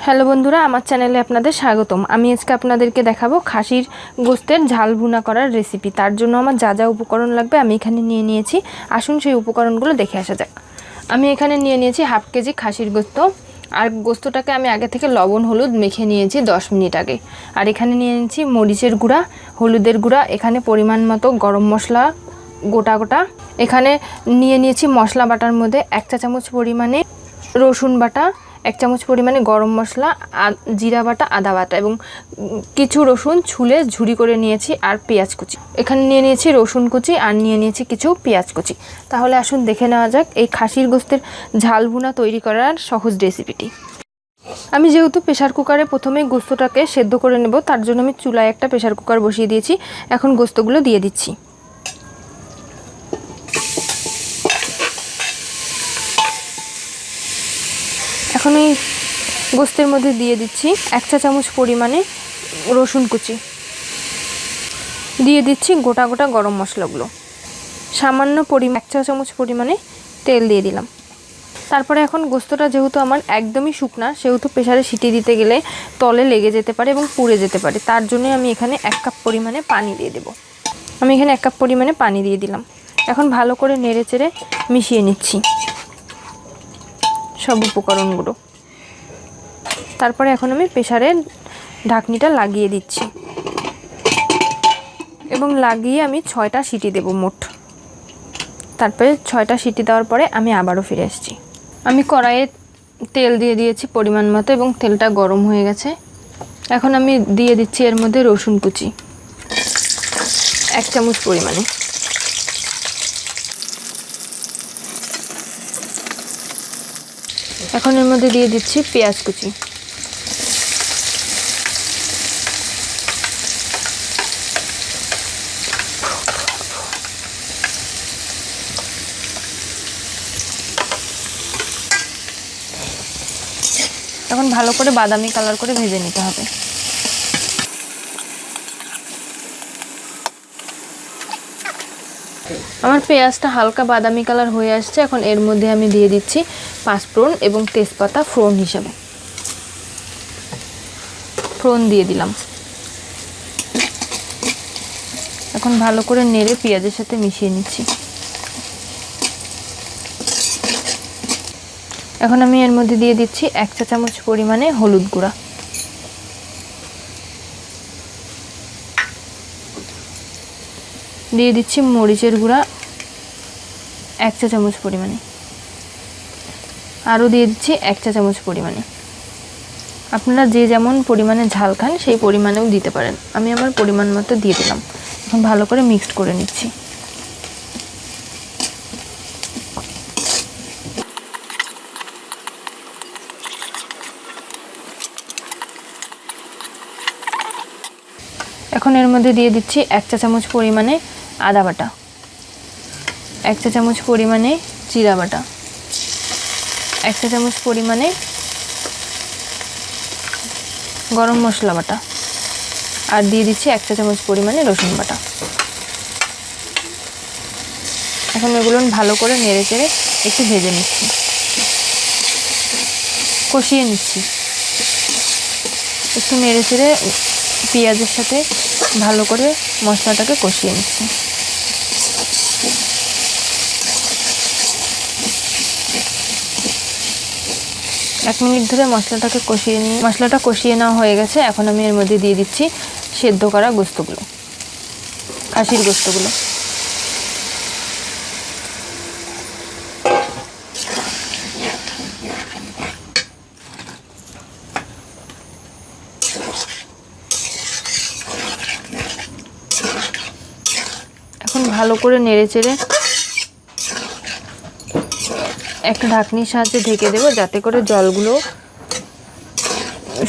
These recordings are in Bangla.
হ্যালো বন্ধুরা, আমার চ্যানেলে আপনাদের স্বাগতম। আমি আজকে আপনাদেরকে দেখাবো খাসির গোস্তের ঝাল ভুনা করার রেসিপি। তার জন্য আমার যা যা উপকরণ লাগবে আমি এখানে নিয়ে নিয়েছি। আসুন সেই উপকরণগুলো দেখে আসা যাক। আমি এখানে নিয়ে নিয়েছি হাফ কেজি খাসির গোস্ত। আর গোস্তটাকে আমি আগে থেকে লবণ হলুদ মেখে নিয়েছি 10 মিনিট আগে। আর এখানে নিয়ে নিয়েছি মরিচের গুঁড়া, হলুদের গুঁড়া, এখানে পরিমাণ মতো গরম মশলা গোটা গোটা। এখানে নিয়ে নিয়েছি মশলা বাটার মধ্যে 1 চা চামচ পরিমাণে রসুন বাটা, 1 চামচ পরিমাণে গরম মশলা, জিরা বাটা, আদা বাটা এবং কিছু রসুন ছুলে ঝুরি করে নিয়েছি। আর পেঁয়াজ কুচি, এখানে নিয়ে নিয়েছি রসুন কুচি আর নিয়ে নিয়েছি কিছু পেঁয়াজ কুচি। তাহলে আসুন দেখে নেওয়া যাক এই খাসির গোস্তের ঝাল ভুনা তৈরি করার সহজ রেসিপিটি। আমি যেহেতু প্রেসার কুকারে প্রথমে গোস্তটাকে সেদ্ধ করে নেব, তার জন্য আমি চুলায় একটা প্রেসার কুকার বসিয়ে দিয়েছি। এখন গোস্তগুলো দিয়ে দিচ্ছি। এখন এই গোস্তের মধ্যে দিয়ে দিচ্ছি 1 চা চামচ পরিমাণে রসুন কুচি, দিয়ে দিচ্ছি গোটা গোটা গরম মশলাগুলো, সামান্য 1 চা চামচ পরিমাণে তেল দিয়ে দিলাম। তারপরে এখন গোস্তটা যেহেতু আমার একদমই শুকনা, সেহেতু প্রেসারে সিটি দিতে গেলে তলে লেগে যেতে পারে এবং পুড়ে যেতে পারে। তার জন্য আমি এখানে 1 কাপ পরিমাণে পানি দিয়ে দেব। আমি এখানে 1 কাপ পরিমাণে পানি দিয়ে দিলাম। এখন ভালো করে নেড়ে চেড়ে মিশিয়ে নিচ্ছি সব উপকরণগুলো। তারপরে এখন আমি প্রেসারের ঢাকনিটা লাগিয়ে দিচ্ছি এবং লাগিয়ে আমি 6টা সিটি দেব মোট। তারপরে 6টা সিটি দেওয়ার পরে আমি আবারও ফিরে আসছি। আমি কড়াইয়ে তেল দিয়ে দিয়েছি পরিমাণ মতো এবং তেলটা গরম হয়ে গেছে। এখন আমি দিয়ে দিচ্ছি এর মধ্যে রসুন কুচি 1 চামচ পরিমাণে। এখন এর মধ্যে দিয়ে দিচ্ছি পেঁয়াজ কুচি। এখন ভালো করে বাদামি কালার করে ভেজে নিতে হবে। আমার পেঁয়াজটা হালকা বাদামি কালার হয়ে আসছে। এখন এর মধ্যে আমি দিয়ে দিচ্ছি পাঁচফোড়ন এবং তেজপাতা ফোড়ন হিসাবে। ফোড়ন দিয়ে দিলাম। এখন ভালো করে নেড়ে পেঁয়াজের সাথে মিশিয়ে নিচ্ছি। এখন আমি এর মধ্যে দিয়ে দিচ্ছি 1 চা চামচ পরিমাণে হলুদ গুঁড়া, দিয়ে দিচ্ছি মরিচের গুঁড়া 1 চা চামচ পরিমাণে, আরও দিয়ে দিচ্ছি 1 চা চামচ পরিমাণে। আপনারা যে যেমন পরিমাণে ঝাল খান সেই পরিমাণেও দিতে পারেন। আমি আমার পরিমাণ মতো দিয়ে দিলাম। এখন ভালো করে মিক্সড করে নিচ্ছি। এখন এর মধ্যে দিয়ে দিচ্ছি 1 চা চামচ পরিমাণে আদা বাটা, 1 চা চামচ পরিমাণে জিরা বাটা, 1 চা চামচ পরিমাণে গরম মশলা বাটা, আর দিয়ে দিচ্ছি 1 চা চামচ পরিমাণে রসুন বাটা। এখন এগুলো ভালো করে নেড়ে চেড়ে একটু ভেজে নিচ্ছি, কষিয়ে নিচ্ছি। একটু নেড়ে চেড়ে পেঁয়াজের সাথে ভালো করে মশলাটাকে কষিয়ে নিচ্ছি। এক মিনিট ধরে মশলাটাকে কষিয়ে নিয়ে মশলাটা কষিয়ে নেওয়া হয়ে গেছে। এখন আমি এর মধ্যে দিয়ে দিচ্ছি সেদ্ধ করা গোস্তগুলো, খাসির গোস্তগুলো। এখন ভালো করে নেড়ে চেড়ে একটা ঢাকনির সাহায্যে ঢেকে দেবো, যাতে করে জলগুলো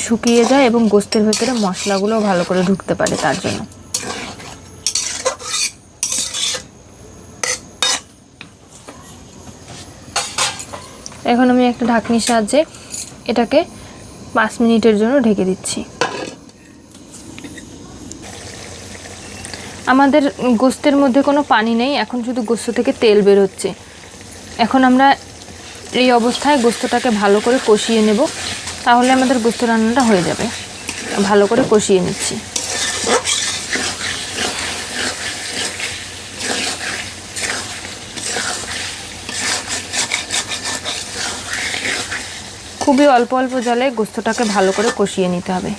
শুকিয়ে যায় এবং গোস্তের ভেতরে মশলাগুলো ভালো করে ঢুকতে পারে, তার জন্য। এখন আমি একটা ঢাকনির সাহায্যে এটাকে 5 মিনিটের জন্য ঢেকে দিচ্ছি। আমাদের গোস্তের মধ্যে কোনো পানি নেই, এখন শুধু গোস্ত থেকে তেল বের হচ্ছে। এখন আমরা এই অবস্থায় গোস্তটাকে ভালো করে কষিয়ে নেব। তাহলে আমাদের গোস্ত রান্নাটা হয়ে যাবে। ভালো করে কষিয়ে নিচ্ছি। খুবই অল্প অল্প জলে গোস্তটাকে ভালো করে কষিয়ে নিতে হবে।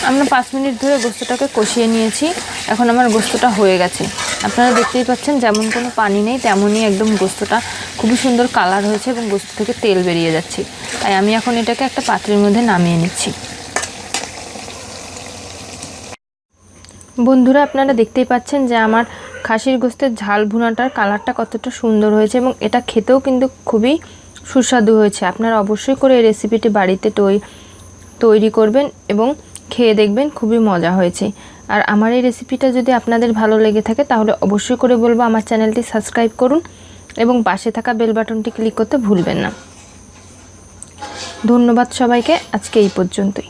আমরা 5 মিনিট ধরে গোস্তটাকে কষিয়ে নিয়েছি। এখন আমার গোস্তটা হয়ে গেছে। আপনারা দেখতেই পাচ্ছেন যেমন কোনো পানি নেই তেমনই একদম গোস্তটা খুবই সুন্দর কালার হয়েছে এবং গোস্ত থেকে তেল বেরিয়ে যাচ্ছে। তাই আমি এখন এটাকে একটা পাত্রের মধ্যে নামিয়ে নিচ্ছি। বন্ধুরা, আপনারা দেখতেই পাচ্ছেন যে আমার খাসির গোস্তের ঝাল ভুনাটার কালারটা কতটা সুন্দর হয়েছে এবং এটা খেতেও কিন্তু খুবই সুস্বাদু হয়েছে। আপনারা অবশ্যই করে এই রেসিপিটি বাড়িতে তৈরি করবেন এবং খেয়ে দেখবেন, খুবই মজা হয়েছে। আর আমার এই রেসিপিটা যদি আপনাদের ভালো লেগে থাকে তাহলে অবশ্যই করে বলবো আমার চ্যানেলটি সাবস্ক্রাইব করুন এবং পাশে থাকা বেল বাটনটি ক্লিক করতে ভুলবেন না। ধন্যবাদ সবাইকে। আজকে এই পর্যন্তই।